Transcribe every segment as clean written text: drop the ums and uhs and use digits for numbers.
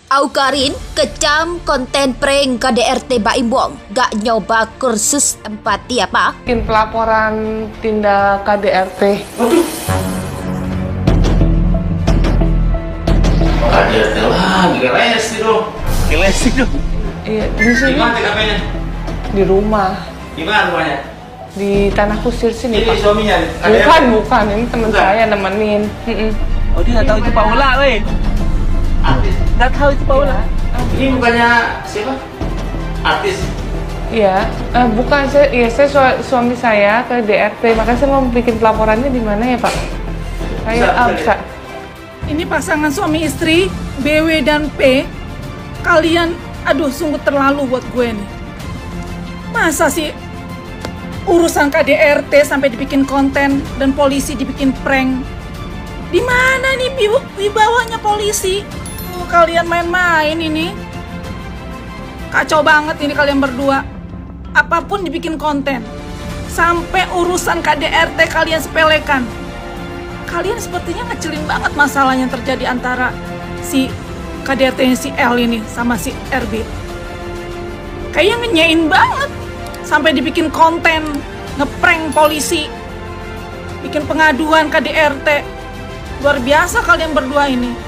Aukarin kecam konten prank KDRT Baimbong. Gak nyoba kursus empati apa? Bikin pelaporan tindak KDRT. KDRT lagi, resi dong. Resi dong. Iya, di sini. Di mana TKP-nya? Di rumah. Di mana rumahnya? Di Tanah Kusir sini, Ini Pak. suaminya? Bukan. Ini teman saya nemenin. Oh, dia nggak tahu itu Paula, weh. Artis. Nggak tahu itu Paula. Ini bukannya siapa? Artis. Iya, bukan saya suami saya ke DRT. Makanya saya mau bikin pelaporannya di mana ya, Pak? Saya bisa. Ini pasangan suami istri BW dan P. Kalian, aduh, sungguh terlalu buat gue nih. Masa sih urusan KDRT sampai dibikin konten dan polisi dibikin prank? Di mana nih wibawanya polisi? Kalian main-main ini. Kacau banget ini kalian berdua. Apapun dibikin konten. Sampai urusan KDRT kalian sepelekan. Kalian sepertinya ngecilin banget masalah yang terjadi antara si KDRT-nya si L ini sama si RB. Kayaknya ngenyain banget. Sampai dibikin konten, ngeprank polisi. Bikin pengaduan KDRT. Luar biasa kalian berdua ini.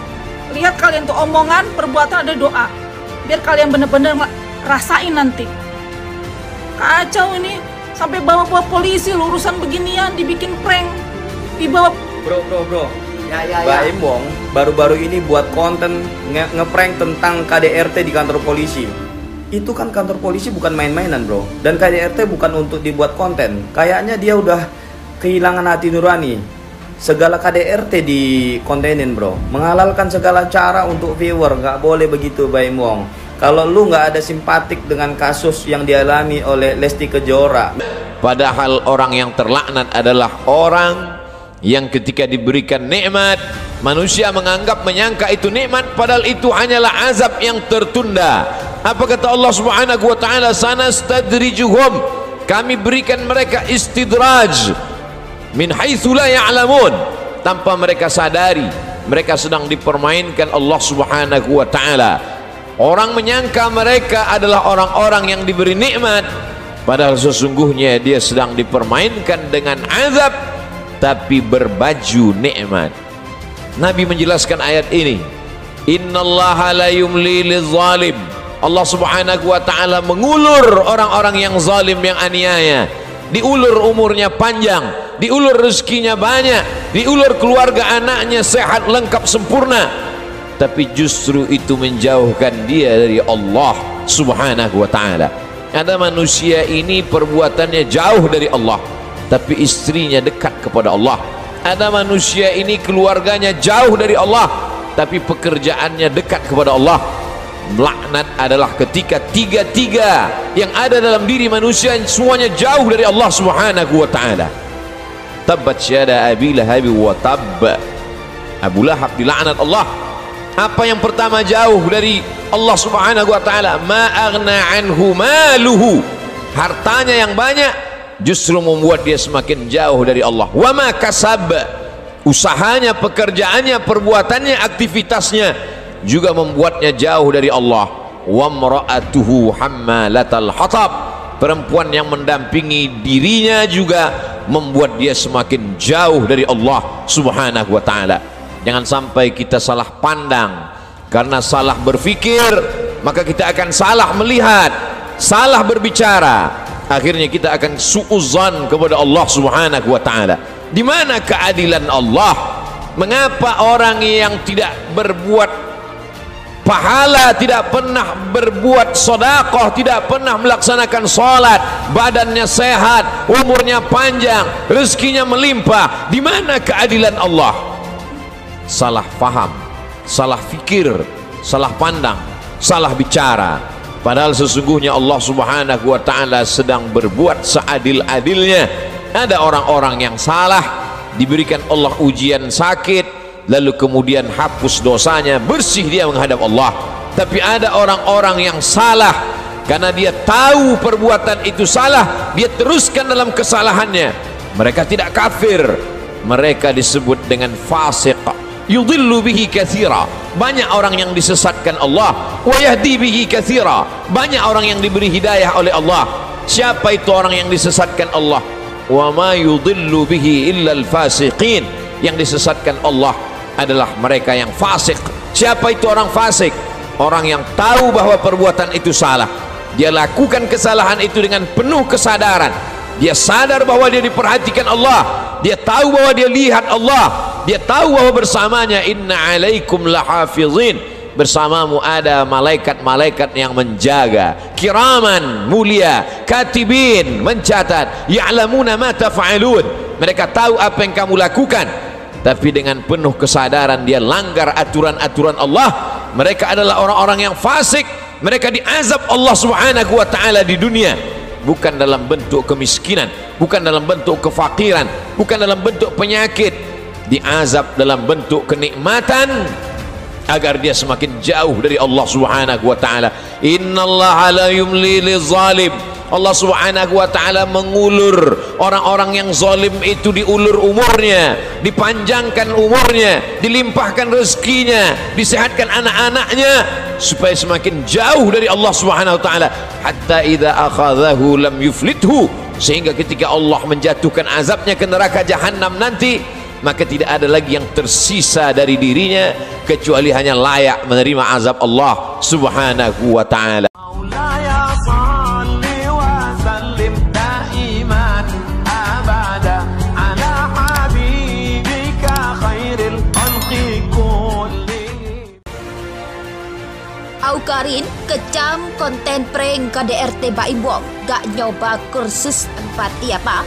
Lihat kalian tuh omongan, perbuatan ada doa. Biar kalian bener-bener rasain nanti. Kacau ini. Sampai bawa-bawa polisi, urusan beginian, dibikin prank. Dibawa. Bro. Baimbong baru-baru ini buat konten ngeprank tentang KDRT di kantor polisi. Itu kan kantor polisi bukan main-mainan, bro. Dan KDRT bukan untuk dibuat konten. Kayaknya dia udah kehilangan hati nurani. Segala KDRT di kontenin, bro. Menghalalkan segala cara untuk viewer. Nggak boleh begitu, Baimbong. Kalau lu nggak ada simpatik dengan kasus yang dialami oleh Lesti Kejora. Padahal orang yang terlaknat adalah orang yang ketika diberikan nikmat, manusia menyangka itu nikmat, padahal itu hanyalah azab yang tertunda. Apa kata Allah Subhanahu wa taala? Sanastadrijuhum, kami berikan mereka istidraj min haitsu la ya'lamun, tanpa mereka sadari mereka sedang dipermainkan Allah Subhanahu wa taala. Orang menyangka mereka adalah orang-orang yang diberi nikmat, padahal sesungguhnya dia sedang dipermainkan dengan azab tapi berbaju nikmat. Nabi menjelaskan ayat ini, innallaha la yumli lizalim. Allah Subhanahu wa taala mengulur orang-orang yang zalim, yang aniaya. Diulur umurnya panjang, diulur rezekinya banyak, diulur keluarga anaknya sehat lengkap sempurna, tapi justru itu menjauhkan dia dari Allah Subhanahu wa taala. Ada manusia ini perbuatannya jauh dari Allah, tapi istrinya dekat kepada Allah. Ada manusia ini keluarganya jauh dari Allah, tapi pekerjaannya dekat kepada Allah. Laknat adalah ketika tiga-tiga yang ada dalam diri manusia semuanya jauh dari Allah Subhanahu wa taala. Tabbat yada Abi Lahab wa tabb. Abu Lahab dilaknat Allah. Apa yang pertama jauh dari Allah Subhanahu wa taala? Ma aghna anhu maluhu. Hartanya yang banyak justru membuat dia semakin jauh dari Allah. Wa ma kasab, usahanya, pekerjaannya, perbuatannya, aktivitasnya juga membuatnya jauh dari Allah. Wa mra'atuhu hammalatal hatab, perempuan yang mendampingi dirinya juga membuat dia semakin jauh dari Allah Subhanahu wa taala. Jangan sampai kita salah pandang. Karena salah berpikir, maka kita akan salah melihat, salah berbicara. Akhirnya kita akan su'uzan kepada Allah Subhanahu wa taala. Di mana keadilan Allah? Mengapa orang yang tidak berbuat pahala, tidak pernah berbuat sedekah, tidak pernah melaksanakan salat, badannya sehat, umurnya panjang, rezekinya melimpah? Di mana keadilan Allah? Salah faham, salah fikir, salah pandang, salah bicara. Padahal sesungguhnya Allah Subhanahu wa taala sedang berbuat seadil-adilnya. Ada orang-orang yang salah, diberikan Allah ujian sakit, lalu kemudian hapus dosanya, bersih dia menghadap Allah. Tapi ada orang-orang yang salah, karena dia tahu perbuatan itu salah, dia teruskan dalam kesalahannya. Mereka tidak kafir, mereka disebut dengan fasik, yudhillu bihi katsira, banyak orang yang disesatkan Allah, wa yahdi bihi katsira, banyak orang yang diberi hidayah oleh Allah. Siapa itu orang yang disesatkan Allah? Wa ma yudhillu bihi illa al-fasiqin, yang disesatkan Allah adalah mereka yang fasik. Siapa itu orang fasik? Orang yang tahu bahwa perbuatan itu salah, dia lakukan kesalahan itu dengan penuh kesadaran, dia sadar bahwa dia diperhatikan Allah, dia tahu bahwa dia lihat Allah, dia tahu bahwa bersamanya inna alaikum lahafizin, bersamamu ada malaikat-malaikat yang menjaga, kiraman, mulia, katibin, mencatat, ya'lamuna ma taf'alun, mereka tahu apa yang kamu lakukan. Tapi dengan penuh kesadaran dia langgar aturan-aturan Allah. Mereka adalah orang-orang yang fasik. Mereka diazab Allah subhanahu wa ta'ala di dunia, bukan dalam bentuk kemiskinan, bukan dalam bentuk kefakiran, bukan dalam bentuk penyakit, diazab dalam bentuk kenikmatan agar dia semakin jauh dari Allah subhanahu wa ta'ala. Innallaha la yumli lizalim, Allah subhanahu wa ta'ala mengulur orang-orang yang zalim itu, diulur umurnya, dipanjangkan umurnya, dilimpahkan rezekinya, disehatkan anak-anaknya supaya semakin jauh dari Allah subhanahu wa ta'ala. Hatta idza akhadhahu lam yuflithu, sehingga ketika Allah menjatuhkan azabnya ke neraka jahanam nanti, maka tidak ada lagi yang tersisa dari dirinya kecuali hanya layak menerima azab Allah subhanahu wa ta'ala. Aukarin kecam konten prank KDRT Baim Wong, gak nyoba kursus empati apa?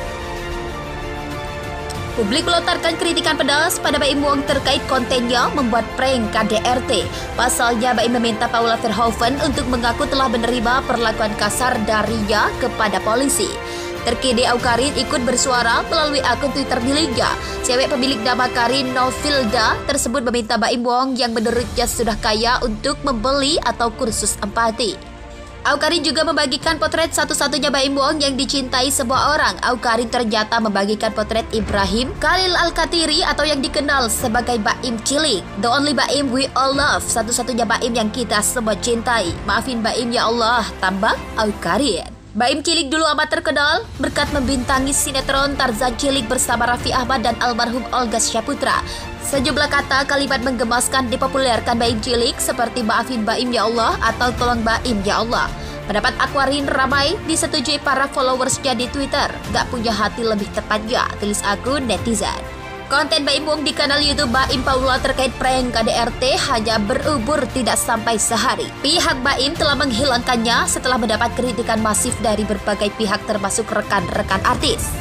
Publik melontarkan kritikan pedas pada Baim Wong terkait kontennya membuat prank KDRT. Pasalnya Baim meminta Paula Verhoeven untuk mengaku telah menerima perlakuan kasar darinya kepada polisi. Terkini Aukarin ikut bersuara melalui akun Twitter miliknya. Cewek pemilik nama Karin Novilda tersebut meminta Baim Wong yang menurutnya sudah kaya untuk membeli atau kursus empati. Aukarin juga membagikan potret satu-satunya Baim Wong yang dicintai semua orang. Aukarin ternyata membagikan potret Ibrahim Khalil Al-Katiri atau yang dikenal sebagai Baim Cilik, the only Baim we all love, satu-satunya Baim yang kita semua cintai. Maafin Baim ya Allah, tambah Aukarin. Baim Cilik dulu amat terkenal berkat membintangi sinetron Tarzan Cilik bersama Raffi Ahmad dan almarhum Olga Syaputra. Sejumlah kata kalimat menggemaskan dipopulerkan Baim Cilik seperti maafin Baim ya Allah atau tolong Baim ya Allah. Pendapat Aukarin ramai disetujui para followersnya di Twitter. Gak punya hati lebih tepatnya, tulis akun netizen. Konten Baim Wong di kanal YouTube Baim Paula terkait prank KDRT hanya berubur tidak sampai sehari. Pihak Baim telah menghilangkannya setelah mendapat kritikan masif dari berbagai pihak termasuk rekan-rekan artis.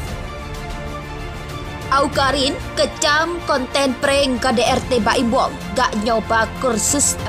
Aukarin kecam konten prank KDRT Baim Wong, gak nyoba kursus